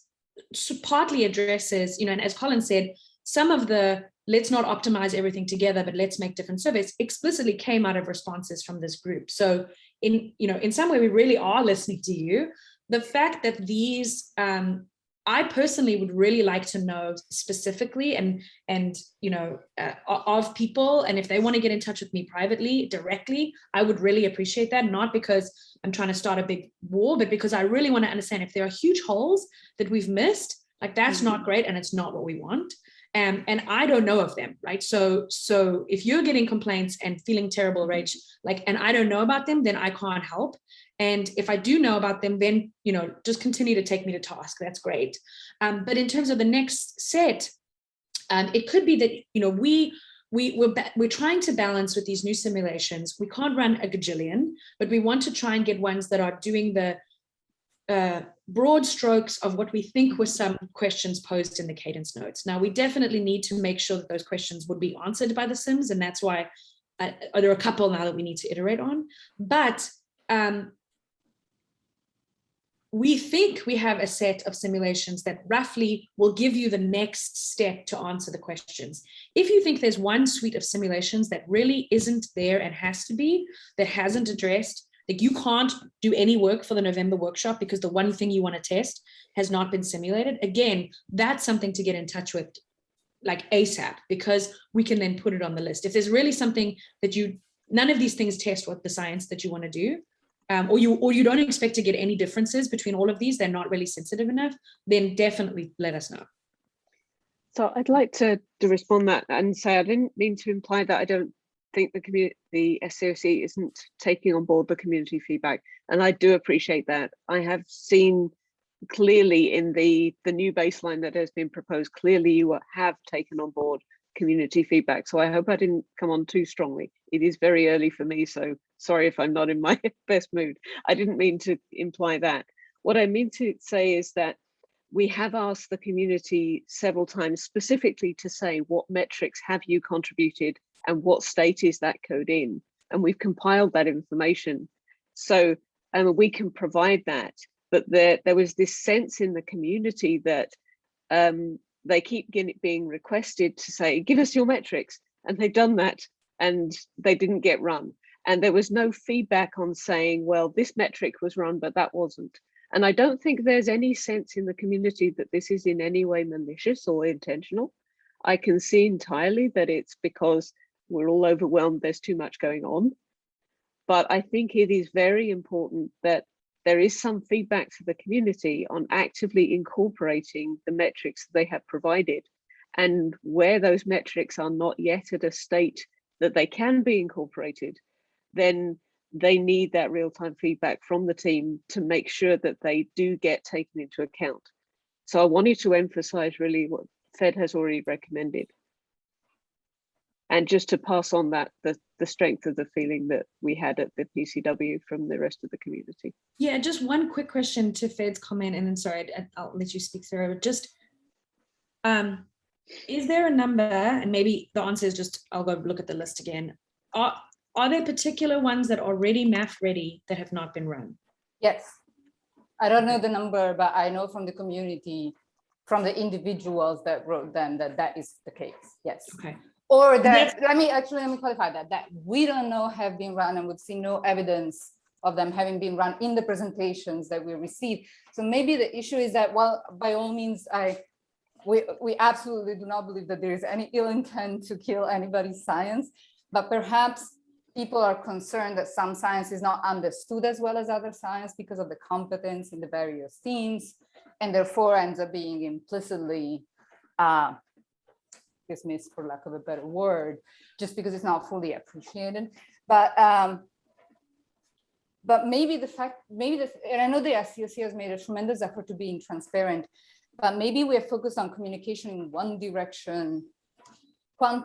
Speaker 4: partly addresses, you know, and as Colin said, some of the let's not optimize everything together, but let's make different surveys explicitly came out of responses from this group. So in some way, we really are listening to you. The fact that these, I personally would really like to know specifically and you know, of people, and if they want to get in touch with me privately, directly, I would really appreciate that, not because I'm trying to start a big war, but because I really want to understand if there are huge holes that we've missed, like that's not great and it's not what we want. And I don't know of them, right? So if you're getting complaints and feeling terrible, Rach, like, and I don't know about them, then I can't help. And if I do know about them, then, you know, just continue to take me to task. That's great. But in terms of the next set, it could be that, you know, we're trying to balance with these new simulations. We can't run a gajillion, but we want to try and get ones that are doing the broad strokes of what we think were some questions posed in the cadence notes. Now, we definitely need to make sure that those questions would be answered by the sims, and that's why there are a couple now that we need to iterate on. But we think we have a set of simulations that roughly will give you the next step to answer the questions. If you think there's one suite of simulations that really isn't there and has to be, that hasn't addressed, like you can't do any work for the November workshop because the one thing you want to test has not been simulated, again, that's something to get in touch with like ASAP, because we can then put it on the list. If there's really something that none of these things test what the science that you want to do, or you don't expect to get any differences between all of these, they're not really sensitive enough, then definitely let us know.
Speaker 2: So I'd like to respond that and say I didn't mean to imply that I don't think the SCOC isn't taking on board the community feedback, and I do appreciate that. I have seen clearly in the new baseline that has been proposed, clearly you have taken on board community feedback. So I hope I didn't come on too strongly. It is very early for me, so sorry if I'm not in my best mood. I didn't mean to imply that. What I mean to say is that we have asked the community several times specifically to say what metrics have you contributed and what state is that code in, and we've compiled that information so we can provide that. But there was this sense in the community that they keep being requested to say, give us your metrics. And they've done that and they didn't get run. And there was no feedback on saying, well, this metric was run, but that wasn't. And I don't think there's any sense in the community that this is in any way malicious or intentional. I can see entirely that it's because we're all overwhelmed, there's too much going on. But I think it is very important that there is some feedback to the community on actively incorporating the metrics they have provided. And where those metrics are not yet at a state that they can be incorporated, then they need that real-time feedback from the team to make sure that they do get taken into account. So I wanted to emphasize really what Fed has already recommended. And just to pass on that, the strength of the feeling that we had at the PCW from the rest of the community.
Speaker 4: Yeah, just one quick question to Fed's comment, and then sorry, I'll let you speak through it. Just, is there a number, and maybe the answer is just, I'll go look at the list again. Are there particular ones that are already math ready that have not been run?
Speaker 1: Yes. I don't know the number, but I know from the community, from the individuals that wrote them, that is the case. Yes.
Speaker 4: Okay.
Speaker 1: Or that, let me qualify that we don't know have been run and would see no evidence of them having been run in the presentations that we received. So maybe the issue is that, well, by all means, we absolutely do not believe that there is any ill intent to kill anybody's science, but perhaps people are concerned that some science is not understood as well as other science because of the competence in the various teams, and therefore ends up being implicitly dismissed, for lack of a better word, just because it's not fully appreciated. But maybe the fact, and I know the SCOC has made a tremendous effort to being transparent, but maybe we're focused on communication in one direction. I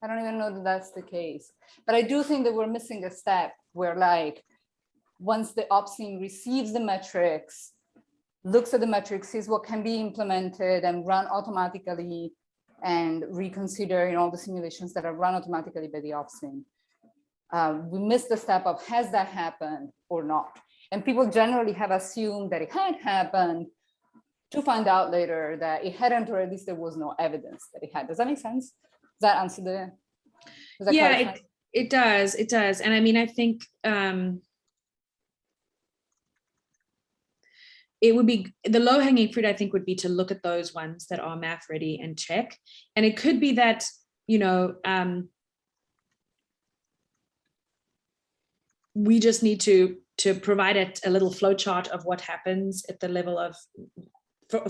Speaker 1: don't even know that that's the case, but I do think that we're missing a step where, like, once the ops team receives the metrics, looks at the metrics, sees what can be implemented and run automatically, and reconsider all the simulations that are run automatically by the ops team. We missed the step of, has that happened or not? And people generally have assumed that it had happened, to find out later that it hadn't, or at least there was no evidence that it had. Does that make sense? Does that answer the?
Speaker 4: Yeah, it does. It does. And I mean, I think it would be the low hanging fruit, I think, would be to look at those ones that are math ready and check. And it could be that, we just need to provide a little flow chart of what happens at the level of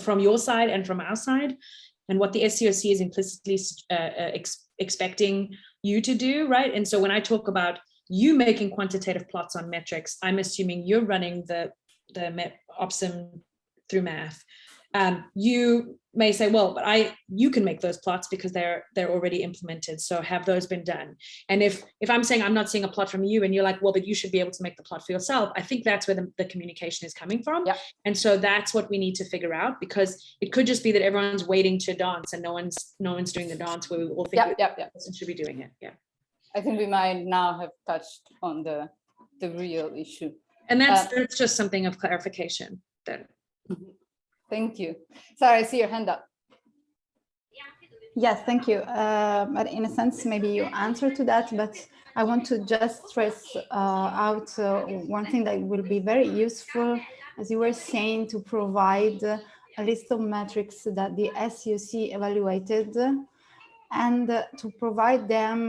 Speaker 4: from your side and from our side, and what the SCOC is implicitly expecting you to do, right? And so when I talk about you making quantitative plots on metrics, I'm assuming you're running the OPSIM through math. You may say, well, but you can make those plots because they're already implemented. So have those been done? And if I'm saying I'm not seeing a plot from you, and you're like, well, but you should be able to make the plot for yourself, I think that's where the communication is coming from.
Speaker 1: Yep.
Speaker 4: And so that's what we need to figure out, because it could just be that everyone's waiting to dance and no one's doing the dance where we all think person should be doing it. Yeah.
Speaker 1: I think we might now have touched on the real issue.
Speaker 4: And that's just something of clarification then.
Speaker 1: Thank you. Sarah, I see your hand up.
Speaker 6: Yes, thank you. But in a sense, maybe you answered to that, but I want to just stress out one thing that will be very useful, as you were saying, to provide a list of metrics that the SCOC evaluated, and to provide them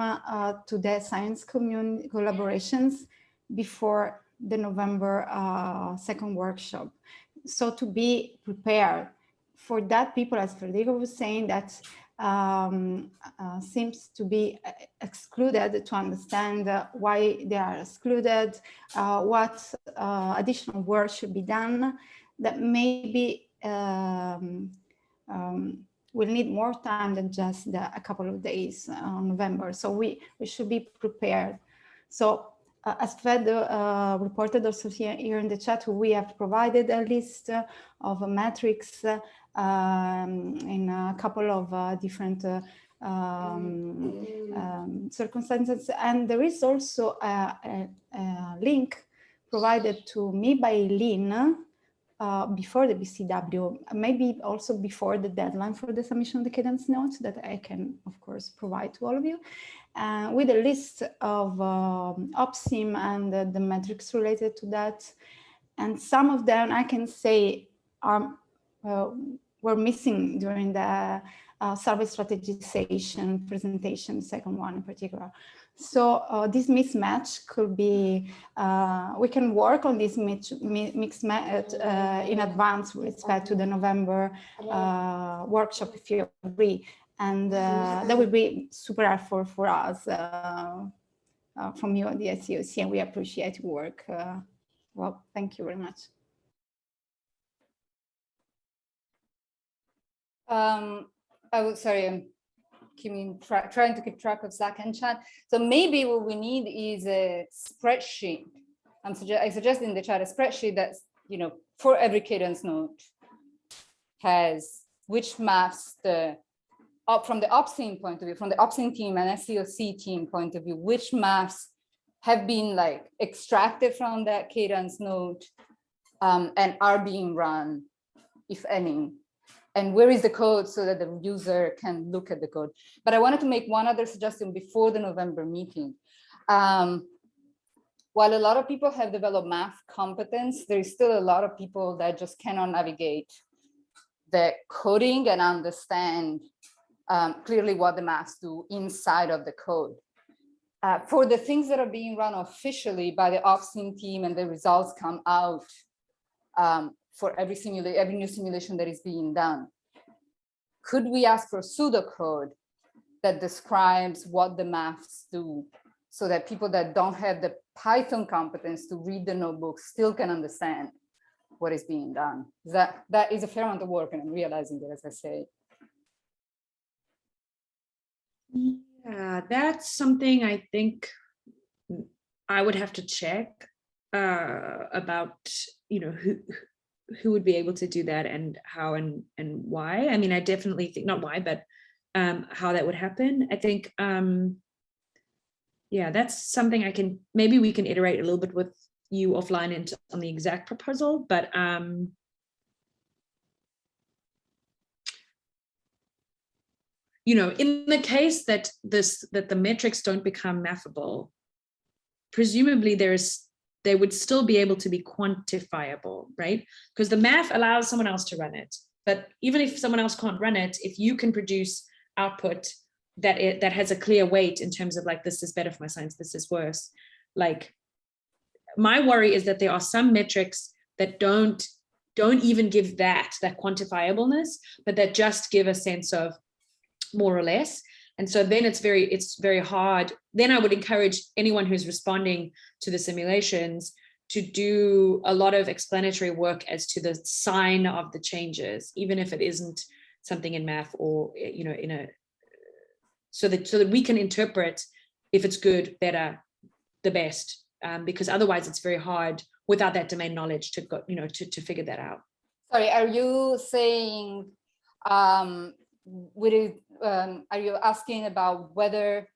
Speaker 6: to the science community collaborations before the November 2nd workshop. So to be prepared for that, people, as Federico was saying, that seems to be excluded, to understand why they are excluded, what additional work should be done, that maybe we'll need more time than just a couple of days on November. So we should be prepared. So as Fed reported also here in the chat, we have provided a list of metrics in a couple of different circumstances. And there is also a link provided to me by Lynn before the BCW, maybe also before the deadline for the submission of the cadence notes that I can, of course, provide to all of you, with a list of OPSIM and the metrics related to that. And some of them I can say are were missing during the survey strategization presentation, second one in particular. So this mismatch could be, we can work on this mixed match in advance with respect to the November workshop if you agree. And that would be super helpful for us from you at the SCOC, and we appreciate your work. Well, thank you very much.
Speaker 1: Sorry, I'm trying to keep track of Slack and chat. So maybe what we need is a spreadsheet. I suggest in the chat a spreadsheet that's, you know, for every cadence note has which maps from the OPSIM point of view, from the OPSIM team and SCOC team point of view, which maps have been like extracted from that cadence note and are being run, if any. And where is the code so that the user can look at the code. But I wanted to make one other suggestion before the November meeting. While a lot of people have developed math competence, there is still a lot of people that just cannot navigate the coding and understand clearly what the maths do inside of the code. For the things that are being run officially by the OPSIM team and the results come out for every new simulation that is being done, could we ask for pseudocode that describes what the maths do so that people that don't have the Python competence to read the notebook still can understand what is being done? That is a fair amount of work, and I'm realizing that as I say.
Speaker 4: Yeah, that's something I think I would have to check about, you know, who would be able to do that and how and why. I mean, I definitely think, not why, but how that would happen. I think, yeah, that's something maybe we can iterate a little bit with you offline on the exact proposal, but you know, in the case that the metrics don't become mathable, presumably they would still be able to be quantifiable, right? Because the math allows someone else to run it. But even if someone else can't run it, if you can produce output that has a clear weight in terms of like, this is better for my science, this is worse. Like, my worry is that there are some metrics that don't even give that quantifiableness, but that just give a sense of more or less. And so then it's very hard. Then I would encourage anyone who's responding to the simulations to do a lot of explanatory work as to the sign of the changes, even if it isn't something in math or, you know, so that we can interpret if it's good, better, the best, because otherwise it's very hard without that domain knowledge to go, you know, to figure that out.
Speaker 1: Sorry, are you saying, are you asking about whether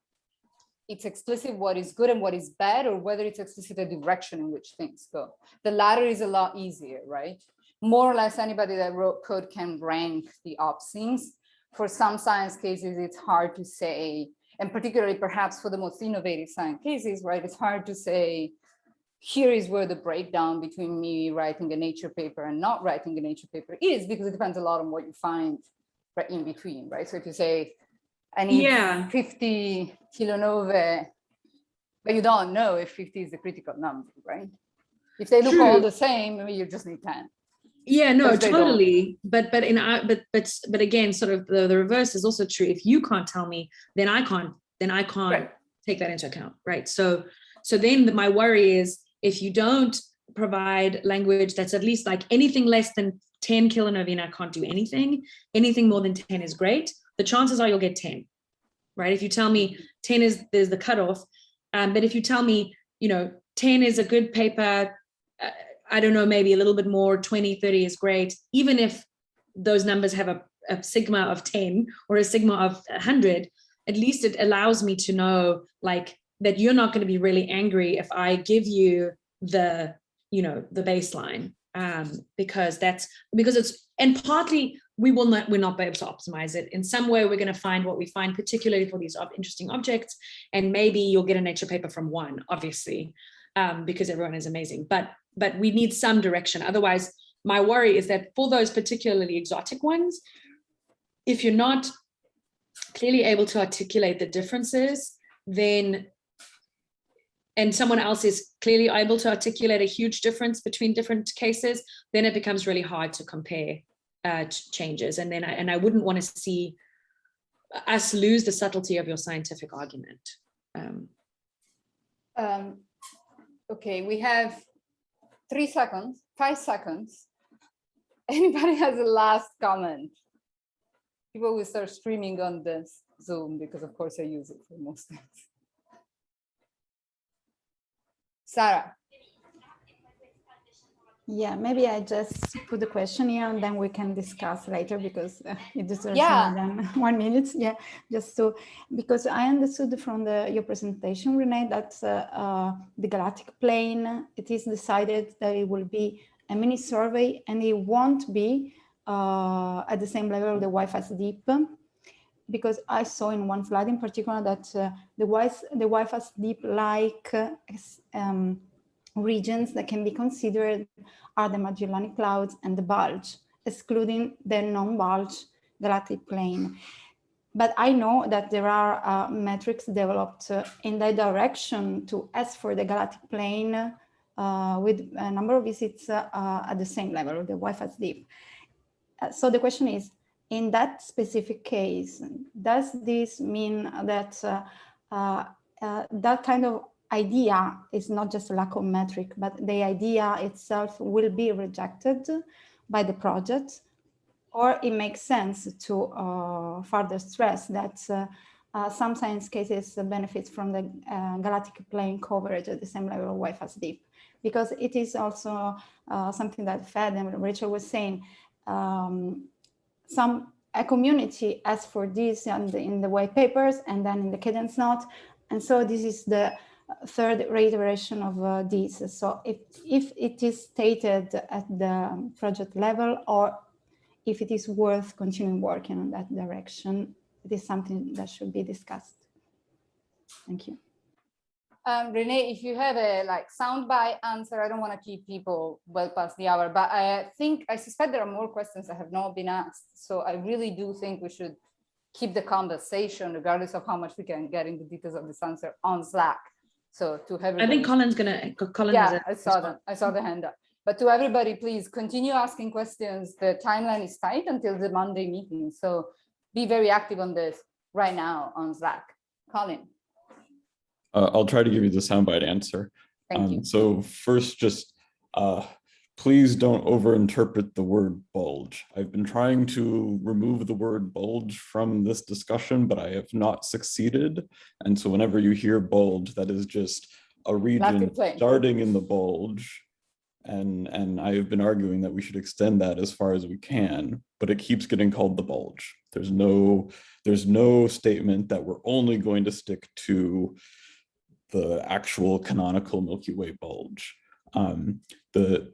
Speaker 1: it's explicit what is good and what is bad, or whether it's explicit the direction in which things go? The latter is a lot easier, right? More or less anybody that wrote code can rank the OPSIMs. For some science cases, it's hard to say, and particularly perhaps for the most innovative science cases, right? It's hard to say, here is where the breakdown between me writing a Nature paper and not writing a Nature paper is, because it depends a lot on what you find right in between, right? So if you say, I need 50 kilonovae, but you don't know if 50 is the critical number, right? If they look all the same, maybe you just need 10.
Speaker 4: Yeah, no, totally. But again, sort of the reverse is also true. If you can't tell me, then I can't right. Take that into account, right? So then my worry is, if you don't provide language that's at least like anything less than 10 kilonovae, can't do anything. Anything more than 10 is great. The chances are you'll get 10, right? If you tell me 10 there's the cutoff, but if you tell me, you know, 10 is a good paper, I don't know, maybe a little bit more, 20, 30 is great. Even if those numbers have a sigma of 10 or a sigma of 100, at least it allows me to know, like, that you're not going to be really angry if I give you the, you know, the baseline. because it's, and partly we're not be able to optimize it. In some way, we're going to find what we find, particularly for these interesting objects, and maybe you'll get a Nature paper from one, obviously, because everyone is amazing. But we need some direction. Otherwise, my worry is that for those particularly exotic ones, if you're not clearly able to articulate the differences, then, and someone else is clearly able to articulate a huge difference between different cases, then it becomes really hard to compare changes. And then I wouldn't want to see us lose the subtlety of your scientific argument.
Speaker 1: Okay, we have 3 seconds, 5 seconds. Anybody has a last comment? People will start streaming on this Zoom because of course I use it for most things. Sarah.
Speaker 6: Yeah, maybe I just put the question here and then we can discuss later because it deserves
Speaker 1: Yeah.
Speaker 6: more than 1 minute. Yeah, just so, because I understood from your presentation, Renee, that the galactic plane, it is decided that it will be a mini survey and it won't be at the same level of the Wi-Fi deep, because I saw in one slide in particular that the Wi-Fi deep like regions that can be considered are the Magellanic Clouds and the bulge, excluding the non-bulge galactic plane. But I know that there are metrics developed in that direction to ask for the galactic plane with a number of visits at the same level of the Wi-Fi deep. So the question is, in that specific case, does this mean that that kind of idea is not just a lack of metric, but the idea itself will be rejected by the project? Or it makes sense to further stress that some science cases benefit from the galactic plane coverage at the same level of Wi-Fi deep? Because it is also something that Fed and Rachel was saying, a community asked for this in the white papers and then in the cadence note. And so this is the third reiteration of this. So if it is stated at the project level or if it is worth continuing working in that direction, it is something that should be discussed. Thank you.
Speaker 1: Renee, if you have a soundbite answer, I don't want to keep people well past the hour, but I suspect there are more questions that have not been asked. So I really do think we should keep the conversation, regardless of how much we can get into details of this answer, on Slack. So to everybody,
Speaker 4: I think Colin's gonna. Colin,
Speaker 1: yeah, I saw that. I saw the hand up. But to everybody, please continue asking questions. The timeline is tight until the Monday meeting, so be very active on this right now on Slack. Colin.
Speaker 3: I'll try to give you the soundbite answer.
Speaker 1: Thank you.
Speaker 3: So first, just please don't overinterpret the word bulge. I've been trying to remove the word bulge from this discussion, but I have not succeeded. And so whenever you hear bulge, that is just a region starting in the bulge. And I have been arguing that we should extend that as far as we can, but it keeps getting called the bulge. There's no statement that we're only going to stick to the actual canonical Milky Way bulge. The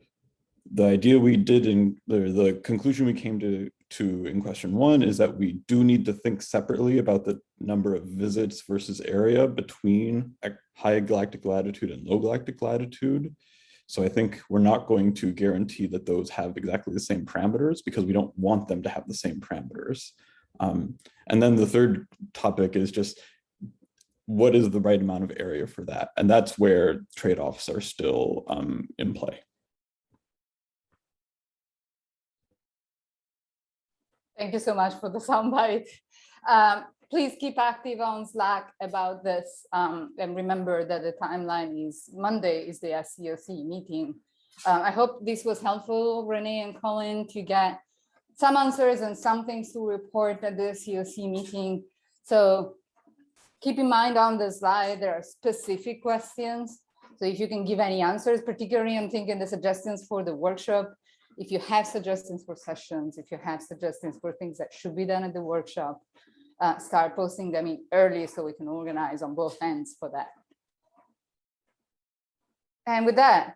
Speaker 3: idea we did in the conclusion we came to in question 1 is that we do need to think separately about the number of visits versus area between high galactic latitude and low galactic latitude. So I think we're not going to guarantee that those have exactly the same parameters because we don't want them to have the same parameters. And then the third topic is just what is the right amount of area for that? And that's where trade-offs are still in play.
Speaker 1: Thank you so much for the soundbite. Please keep active on Slack about this. And remember that the timeline is Monday is the SCOC meeting. I hope this was helpful, Renee and Colin, to get some answers and some things to report at the SCOC meeting. So keep in mind on the slide, there are specific questions. So if you can give any answers, particularly I'm thinking the suggestions for the workshop, if you have suggestions for sessions, if you have suggestions for things that should be done at the workshop, start posting them in early so we can organize on both ends for that. And with that,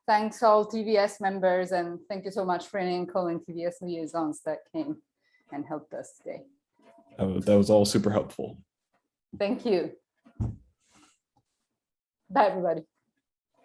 Speaker 1: Thanks all TVS members, and thank you so much for any calling TVS liaisons that came and helped us today.
Speaker 3: That was all super helpful.
Speaker 1: Thank you. Bye, everybody.